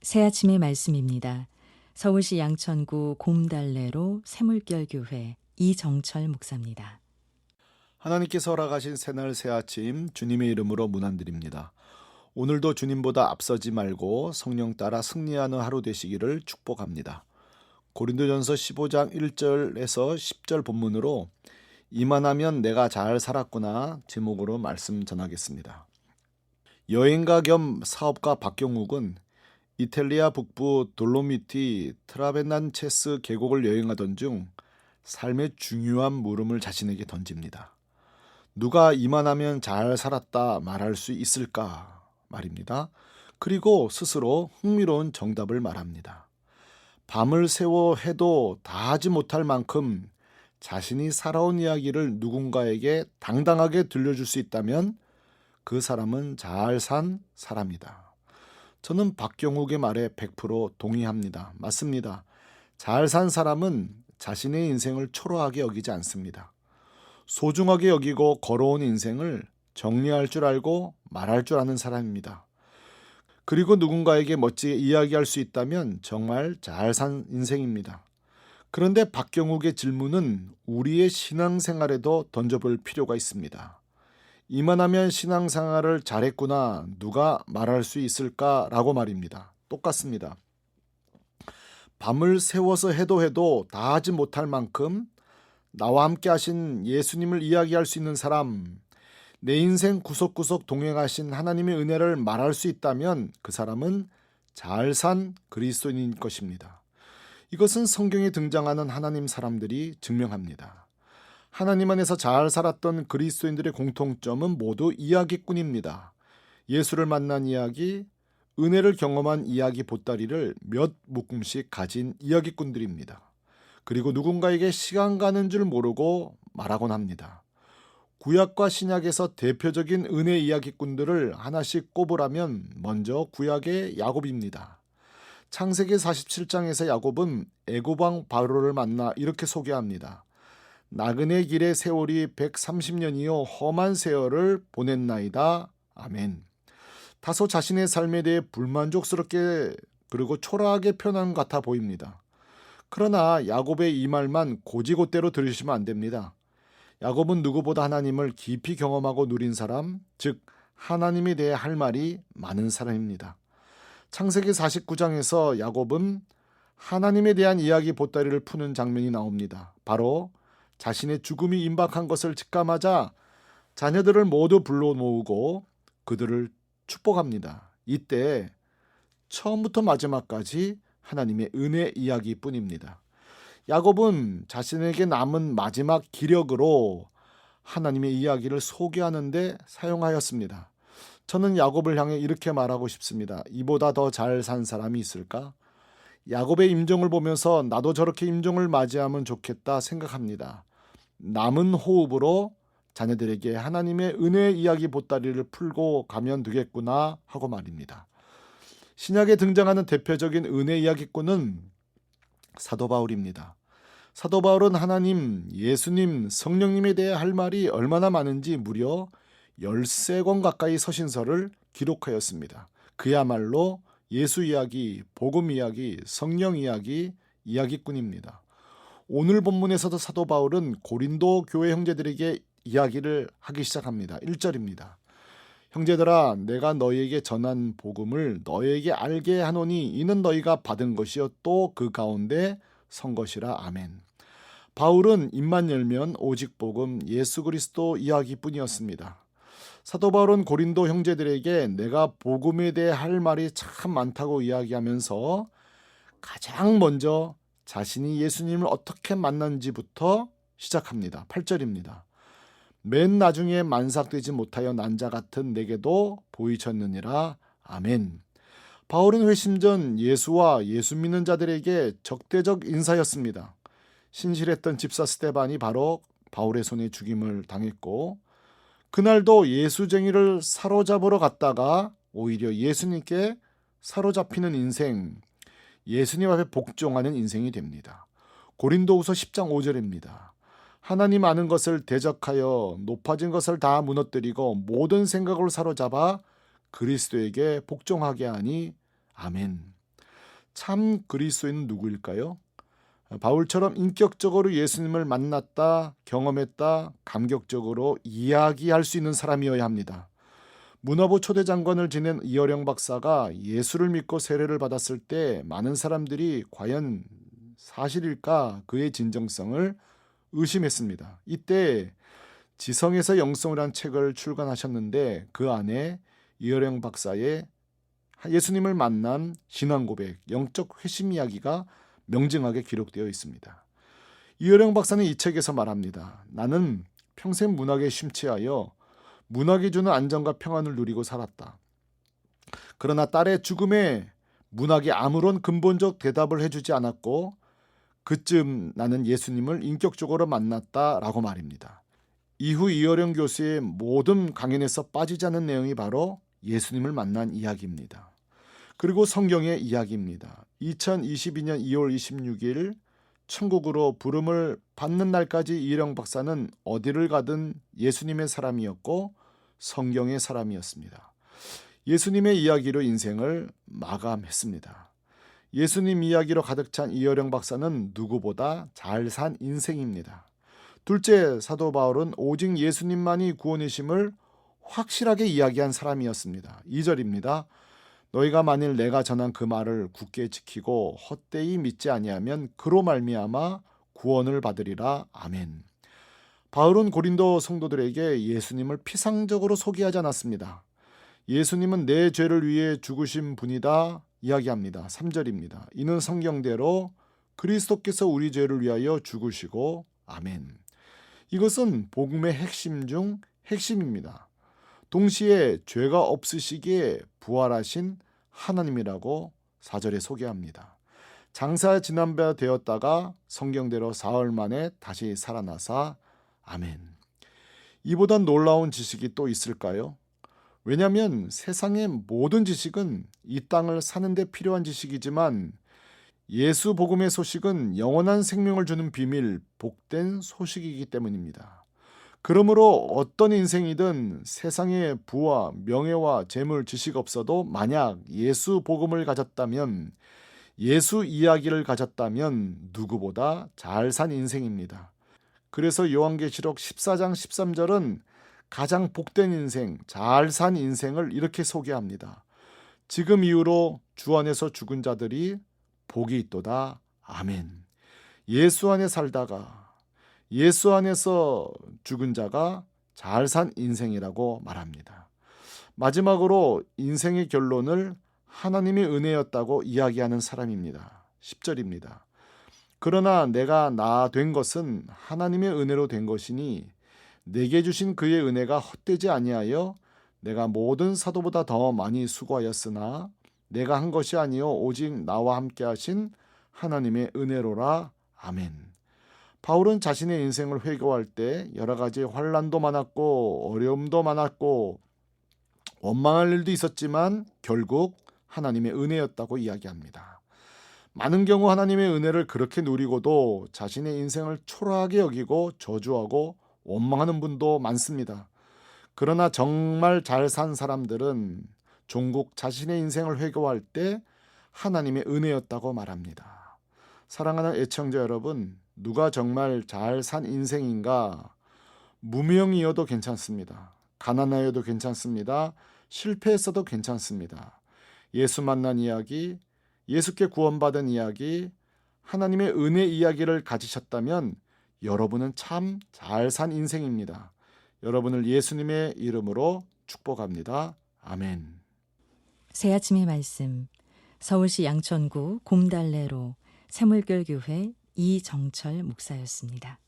새아침의 말씀입니다. 서울시 양천구 곰달래로 새물결교회 이정철 목사입니다. 하나님께서 허락하신 새날 새아침 주님의 이름으로 문안드립니다. 오늘도 주님보다 앞서지 말고 성령 따라 승리하는 하루 되시기를 축복합니다. 고린도전서 15장 1절에서 10절 본문으로 이만하면 내가 잘 살았구나 제목으로 말씀 전하겠습니다. 여행가 겸 사업가 박경욱은 이탈리아 북부 돌로미티 트라벤난체스 계곡을 여행하던 중 삶의 중요한 물음을 자신에게 던집니다. 누가 이만하면 잘 살았다 말할 수 있을까 말입니다. 그리고 스스로 흥미로운 정답을 말합니다. 밤을 새워 해도 다 하지 못할 만큼 자신이 살아온 이야기를 누군가에게 당당하게 들려줄 수 있다면 그 사람은 잘 산 사람이다. 저는 박경욱의 말에 100% 동의합니다. 맞습니다. 잘 산 사람은 자신의 인생을 초라하게 여기지 않습니다. 소중하게 여기고 걸어온 인생을 정리할 줄 알고 말할 줄 아는 사람입니다. 그리고 누군가에게 멋지게 이야기할 수 있다면 정말 잘 산 인생입니다. 그런데 박경욱의 질문은 우리의 신앙생활에도 던져볼 필요가 있습니다. 이만하면 신앙생활을 잘했구나 누가 말할 수 있을까라고 말입니다. 똑같습니다. 밤을 새워서 해도 다 하지 못할 만큼 나와 함께 하신 예수님을 이야기할 수 있는 사람, 내 인생 구석구석 동행하신 하나님의 은혜를 말할 수 있다면 그 사람은 잘 산 그리스도인인 것입니다. 이것은 성경에 등장하는 하나님 사람들이 증명합니다. 하나님 안에서 잘 살았던 그리스도인들의 공통점은 모두 이야기꾼입니다. 예수를 만난 이야기, 은혜를 경험한 이야기 보따리를 몇 묶음씩 가진 이야기꾼들입니다. 그리고 누군가에게 시간 가는 줄 모르고 말하곤 합니다. 구약과 신약에서 대표적인 은혜 이야기꾼들을 하나씩 꼽으라면 먼저 구약의 야곱입니다. 창세기 47장에서 야곱은 애굽왕 바로를 만나 이렇게 소개합니다. 나그네 길의 세월이 130년이요 험한 세월을 보냈나이다. 아멘. 다소 자신의 삶에 대해 불만족스럽게 그리고 초라하게 표현한 것 같아 보입니다. 그러나 야곱의 이 말만 고지고대로 들으시면 안 됩니다. 야곱은 누구보다 하나님을 깊이 경험하고 누린 사람, 즉 하나님에 대해 할 말이 많은 사람입니다. 창세기 49장에서 야곱은 하나님에 대한 이야기 보따리를 푸는 장면이 나옵니다. 바로 자신의 죽음이 임박한 것을 직감하자 자녀들을 모두 불러 모으고 그들을 축복합니다. 이때 처음부터 마지막까지 하나님의 은혜 이야기뿐입니다. 야곱은 자신에게 남은 마지막 기력으로 하나님의 이야기를 소개하는 데 사용하였습니다. 저는 야곱을 향해 이렇게 말하고 싶습니다. 이보다 더 잘 산 사람이 있을까? 야곱의 임종을 보면서 나도 저렇게 임종을 맞이하면 좋겠다 생각합니다. 남은 호흡으로 자녀들에게 하나님의 은혜 이야기 보따리를 풀고 가면 되겠구나 하고 말입니다. 신약에 등장하는 대표적인 은혜 이야기꾼은 사도 바울입니다. 사도 바울은 하나님, 예수님, 성령님에 대해 할 말이 얼마나 많은지 무려 13권 가까이 서신서를 기록하였습니다. 그야말로 예수 이야기, 복음 이야기, 성령 이야기, 이야기꾼입니다. 오늘 본문에서도 사도 바울은 고린도 교회 형제들에게 이야기를 하기 시작합니다. 1절입니다. 형제들아 내가 너희에게 전한 복음을 너희에게 알게 하노니 이는 너희가 받은 것이요 또 그 가운데 선 것이라. 아멘. 바울은 입만 열면 오직 복음 예수 그리스도 이야기뿐이었습니다. 사도 바울은 고린도 형제들에게 내가 복음에 대해 할 말이 참 많다고 이야기하면서 가장 먼저 자신이 예수님을 어떻게 만난지부터 시작합니다. 8절입니다. 맨 나중에 만삭되지 못하여 난 자 같은 내게도 보이셨느니라. 아멘. 바울은 회심 전 예수와 예수 믿는 자들에게 적대적 인사였습니다. 신실했던 집사 스데반이 바로 바울의 손에 죽임을 당했고 그날도 예수쟁이를 사로잡으러 갔다가 오히려 예수님께 사로잡히는 인생, 예수님 앞에 복종하는 인생이 됩니다. 고린도후서 10장 5절입니다. 하나님 아는 것을 대적하여 높아진 것을 다 무너뜨리고 모든 생각을 사로잡아 그리스도에게 복종하게 하니 아멘. 참 그리스도인은 누구일까요? 바울처럼 인격적으로 예수님을 만났다, 경험했다, 감격적으로 이야기할 수 있는 사람이어야 합니다. 문화부 초대장관을 지낸 이어령 박사가 예수를 믿고 세례를 받았을 때 많은 사람들이 과연 사실일까 그의 진정성을 의심했습니다. 이때 지성에서 영성이라는 책을 출간하셨는데 그 안에 이어령 박사의 예수님을 만난 신앙 고백, 영적 회심 이야기가 명징하게 기록되어 있습니다. 이어령 박사는 이 책에서 말합니다. 나는 평생 문학에 심취하여 문학이 주는 안정과 평안을 누리고 살았다. 그러나 딸의 죽음에 문학이 아무런 근본적 대답을 해주지 않았고 그쯤 나는 예수님을 인격적으로 만났다라고 말입니다. 이후 이어령 교수의 모든 강연에서 빠지지 않는 내용이 바로 예수님을 만난 이야기입니다. 그리고 성경의 이야기입니다. 2022년 2월 26일 천국으로 부름을 받는 날까지 이어령 박사는 어디를 가든 예수님의 사람이었고 성경의 사람이었습니다. 예수님의 이야기로 인생을 마감했습니다. 예수님 이야기로 가득 찬 이어령 박사는 누구보다 잘 산 인생입니다. 둘째, 사도 바울은 오직 예수님만이 구원이심을 확실하게 이야기한 사람이었습니다. 2절입니다. 너희가 만일 내가 전한 그 말을 굳게 지키고 헛되이 믿지 아니하면 그로 말미암아 구원을 받으리라. 아멘. 바울은 고린도 성도들에게 예수님을 피상적으로 소개하지 않았습니다. 예수님은 내 죄를 위해 죽으신 분이다 이야기합니다. 3절입니다. 이는 성경대로 그리스도께서 우리 죄를 위하여 죽으시고 아멘. 이것은 복음의 핵심 중 핵심입니다. 동시에 죄가 없으시기에 부활하신 하나님이라고 4절에 소개합니다. 장사 지난 바 되었다가 성경대로 사흘 만에 다시 살아나사 아멘. 이보다 놀라운 지식이 또 있을까요? 왜냐하면 세상의 모든 지식은 이 땅을 사는 데 필요한 지식이지만 예수 복음의 소식은 영원한 생명을 주는 비밀, 복된 소식이기 때문입니다. 그러므로 어떤 인생이든 세상의 부와 명예와 재물, 지식 없어도 만약 예수 복음을 가졌다면, 예수 이야기를 가졌다면 누구보다 잘 산 인생입니다. 그래서 요한계시록 14장 13절은 가장 복된 인생, 잘 산 인생을 이렇게 소개합니다. 지금 이후로 주 안에서 죽은 자들이 복이 있도다. 아멘. 예수 안에 살다가 예수 안에서 죽은 자가 잘 산 인생이라고 말합니다. 마지막으로 인생의 결론을 하나님의 은혜였다고 이야기하는 사람입니다. 10절입니다. 그러나 내가 나 된 것은 하나님의 은혜로 된 것이니 내게 주신 그의 은혜가 헛되지 아니하여 내가 모든 사도보다 더 많이 수고하였으나 내가 한 것이 아니요 오직 나와 함께 하신 하나님의 은혜로라. 아멘. 바울은 자신의 인생을 회고할 때 여러 가지 환난도 많았고 어려움도 많았고 원망할 일도 있었지만 결국 하나님의 은혜였다고 이야기합니다. 많은 경우 하나님의 은혜를 그렇게 누리고도 자신의 인생을 초라하게 여기고 저주하고 원망하는 분도 많습니다. 그러나 정말 잘 산 사람들은 종국 자신의 인생을 회고할 때 하나님의 은혜였다고 말합니다. 사랑하는 애청자 여러분, 누가 정말 잘 산 인생인가? 무명이어도 괜찮습니다. 가난하여도 괜찮습니다. 실패했어도 괜찮습니다. 예수 만난 이야기, 예수께 구원받은 이야기, 하나님의 은혜 이야기를 가지셨다면 여러분은 참 잘 산 인생입니다. 여러분을 예수님의 이름으로 축복합니다. 아멘. 새 아침의 말씀, 서울시 양천구 곰달래로 새물결교회 이정철 목사였습니다.